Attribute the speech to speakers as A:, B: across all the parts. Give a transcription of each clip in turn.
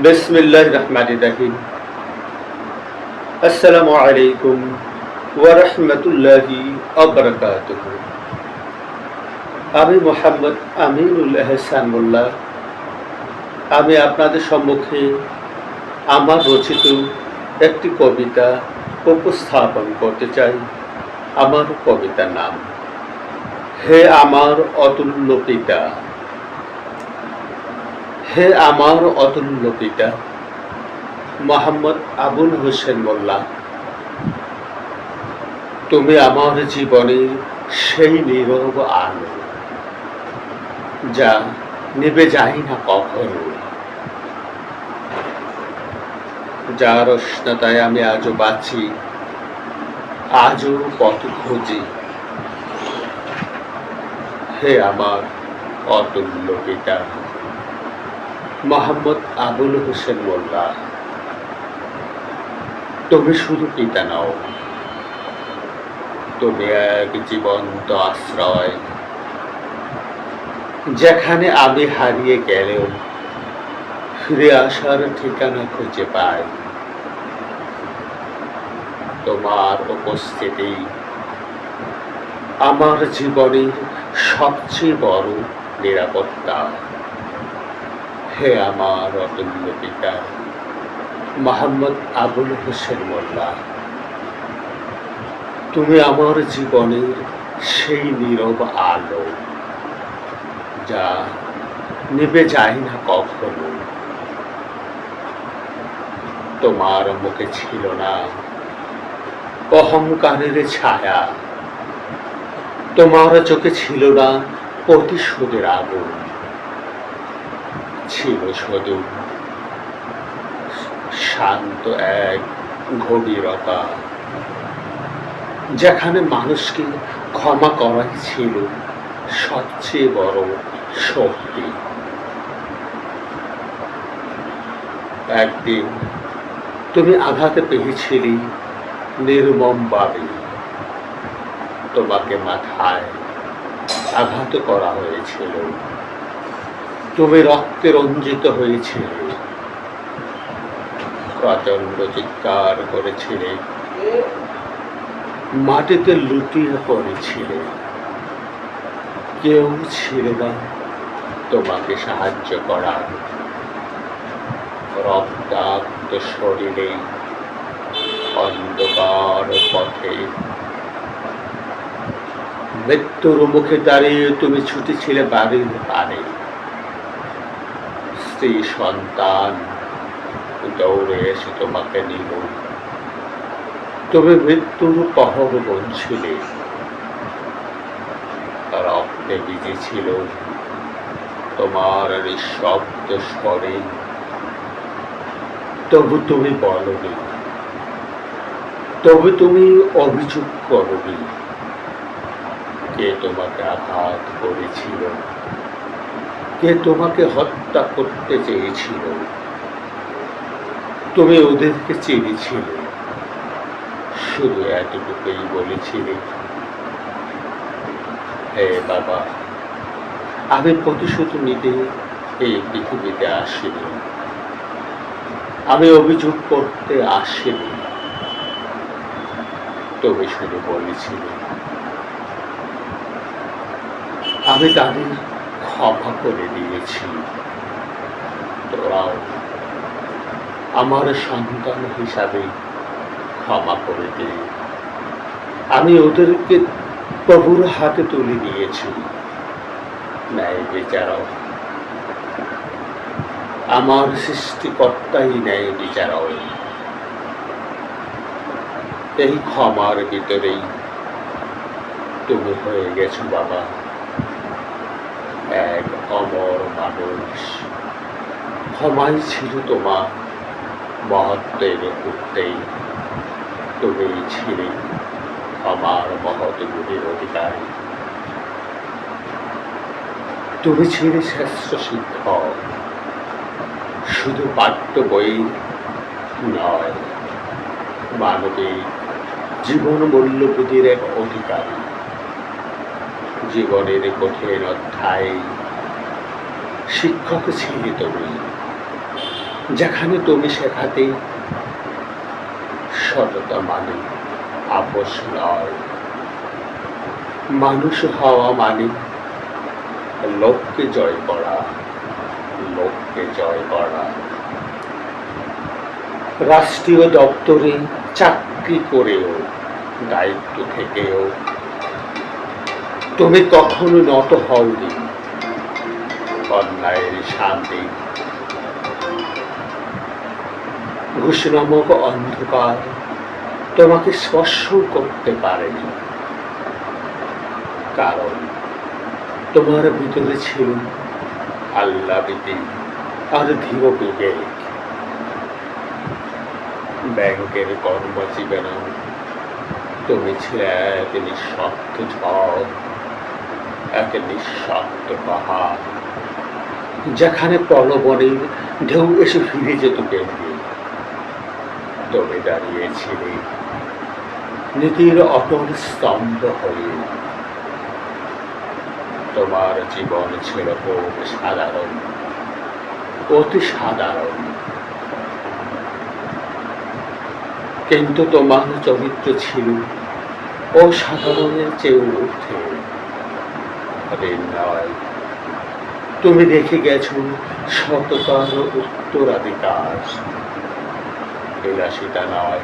A: বিসমিল্লাহির রহমানির রহিম। আসসালামু আলাইকুম ওয়া রাহমাতুল্লাহি ওয়া বারাকাতুহু। আমি মোহাম্মদ আমিনুল এহসান মোল্লা। আমি আপনাদের সম্মুখে আমার রচিত একটি কবিতা উপস্থাপন করতে চাই। আমার কবিতার নাম হে আমার অতুল্য পিতা। হে আমার অতুল্য পিতা মোহাম্মদ আবুল হোসেন মোল্লা, তুমি আমার জীবনের সেই নীরব আলো, যা নিভে যায় না কখনো, যার উষ্ণতায় আমি আজও বাঁচি, আজও পথ খুঁজি। হে আমার অতুল্য পিতা মোহাম্মদ আবুল হোসেন মোল্লা, তুমি শুধু পিতা নও, তুমি এক জীবন্ত আশ্রয়, যেখানে আমি হারিয়ে গেলেও ফিরে আসার ঠিকানা খুঁজে পাই। তোমার উপস্থিতি আমার জীবনের সবচেয়ে বড় নিরাপত্তা। হে আমার অতুল্য পিতা মোহাম্মদ আবুল হোসেন মোল্লা, তুমি আমার জীবনের সেই নীরব আলো, যা নিভে যায় না কখনো। তোমার মুখে ছিল না অহংকারের ছায়া, তোমার চোখে ছিল না প্রতিশোধের আগুন, ছিল শুধু শান্ত এক গভীরতা, যেখানে মানুষকে ক্ষমা করাই ছিল সবচেয়ে বড় শক্তি। একদিন তুমি আঘাতে পেয়েছিলে নির্মমভাবে, তোমাকে মাথায় আঘাত করা হয়েছিল, তুমি রক্তে রঞ্জিত হয়েছিলে, প্রচন্ড চিৎকার করেছিলে, মাটিতে লুটিয়ে পড়েছিলে। কেউ ছিল না তোমাকে সাহায্য করার। রক্তাক্ত শরীরে অন্ধকার পথে মৃত্যুর মুখে দাঁড়িয়ে তুমি ছুটেছিলে বাড়ির পানে। স্ত্রী সন্তান দৌড়ে এসে তোমাকে নিল। তুমি মৃত্যুর পহর গুনছিলে, রক্তে ভিজেছিল তোমার নিঃশব্দ স্বরে। তবু তুমি বলনি, তবু তুমি অভিযোগ করনি, কে তোমাকে আঘাত করেছিল, কে তোমাকে হত্যা করতে চেয়েছিল। তুমি ওদেরকে চিনেছিলে, শুধু এতটুকুই বলেছিলে, হে বাবা, আমি প্রতিশোধ নিতে এই পৃথিবীতে আসিনি, আমি অভিযোগ করতে আসিনি। তুমি শুধু বলেছিলে, আমি তাদের ক্ষমা করে দিয়েছি, তোরাও আমার সন্তান হিসাবে ক্ষমা করে দে। আমি ওদেরকে প্রভুর হাতে তুলে দিয়েছি, ন্যায় বিচারক, আমার সৃষ্টিকর্তাই ন্যায় বিচারক। এই ক্ষমার ভিতরেই তুমি হয়ে গেছো বাবা এক অমর মানুষ। ক্ষমাই ছিল তোমার মহত্বের উঠতেই, তুমি ছিলে আমার মহৎ গুণের অধিকারী। তুমি ছিলে শ্রেষ্ঠ শিক্ষক, শুধু পাঠ্য বই নয়, মানবিক জীবন মূল্যবোধের এক অধিকারী। জীবনের কঠিন অধ্যায় শিক্ষক ছিলে তুমি, যেখানে তুমি শেখাতে সততা মানে আপোষ নয়, মানুষ হওয়া মানে লোককে জয় করা, লোককে জয় করা। রাষ্ট্রীয় দপ্তরে চাকরি করেও, দায়িত্ব থেকেও তুমি কখনো নত হওনি অন্যায়ের শান্তি। ঘুষ নামক অন্ধকার তোমাকে স্পর্শ করতে পারেনি, কারণ তোমার ভিতরে ছিল আল্লাহ ভীতি আর ধীর বিবেক। ব্যাংকের কর্মজীবনেও তুমি ছিলে এক নিঃস্বার্থ ঝড়, এক নিঃস্বার্থ পাহাড়, যেখানে প্রলোভনের ঢেউ এসে ফিরে যেত কেন্দ্রে তুমি দাঁড়িয়েছিলে নীতির অটল স্তম্ভ হয়ে। তোমার জীবন ছিল খুব সাধারণ, অতি সাধারণ, কিন্তু তোমার চরিত্র ছিল অসাধারণের চেয়ে ঊর্ধ্বে। নয়, তুমি রেখে গেছো সততার উত্তরাধিকার। বিলাসিতা নয়,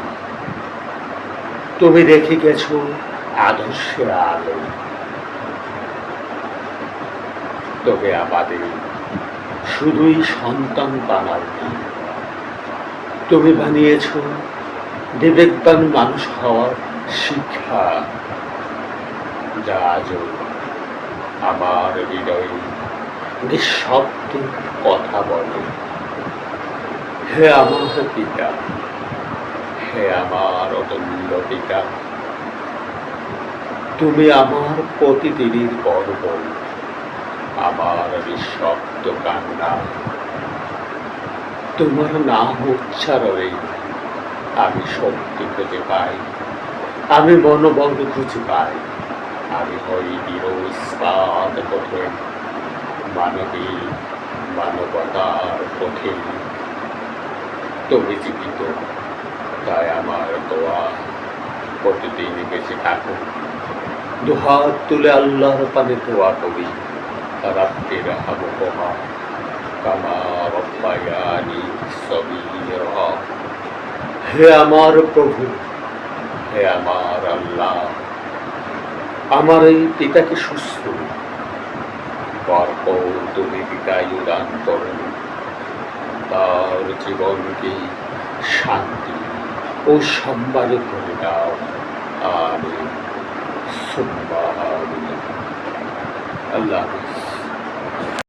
A: তুমি রেখে গেছো আদর্শের আলো। তবে আমাদের শুধুই সন্তান বানাওনি, তুমি বানিয়েছো বিবেকবান মানুষ হওয়ার শিক্ষা, যা আজও আমার হৃদয়ে নিঃশব্দে কথা বলে। হে আমার পিতা, হে আমার অতুল্য পিতা, তুমি আমার প্রতিদিনের গর্ব, আমার নিঃশব্দ কান্না। তোমার নাম উচ্চারণে আমি শক্তি খুঁজে পাই, আমি মনোবল খুঁজে পাই, আমি হই দৃঢ় ইস্পাত পথে, মানবিক মানবতার পথে। তুমি জীবিত, তাই আমার দোয়া প্রতিদিন বেঁচে থাকো। দুহাত তুলে আল্লাহর পানে দোয়া করি, রাত্রির আবহাওয়া কামা রব্বায়ানি সগীরা। হে আমার প্রভু, হে আমার আল্লাহ, আমার এই পিতাকে সুস্থ বরকত তুমি দীর্ঘায়ু দান করুন, তার জীবনকে শান্তি ও সম্মানে ভরে দাও। আমিন সুবহানাল্লাহ। আল্লাহ হাফেজ।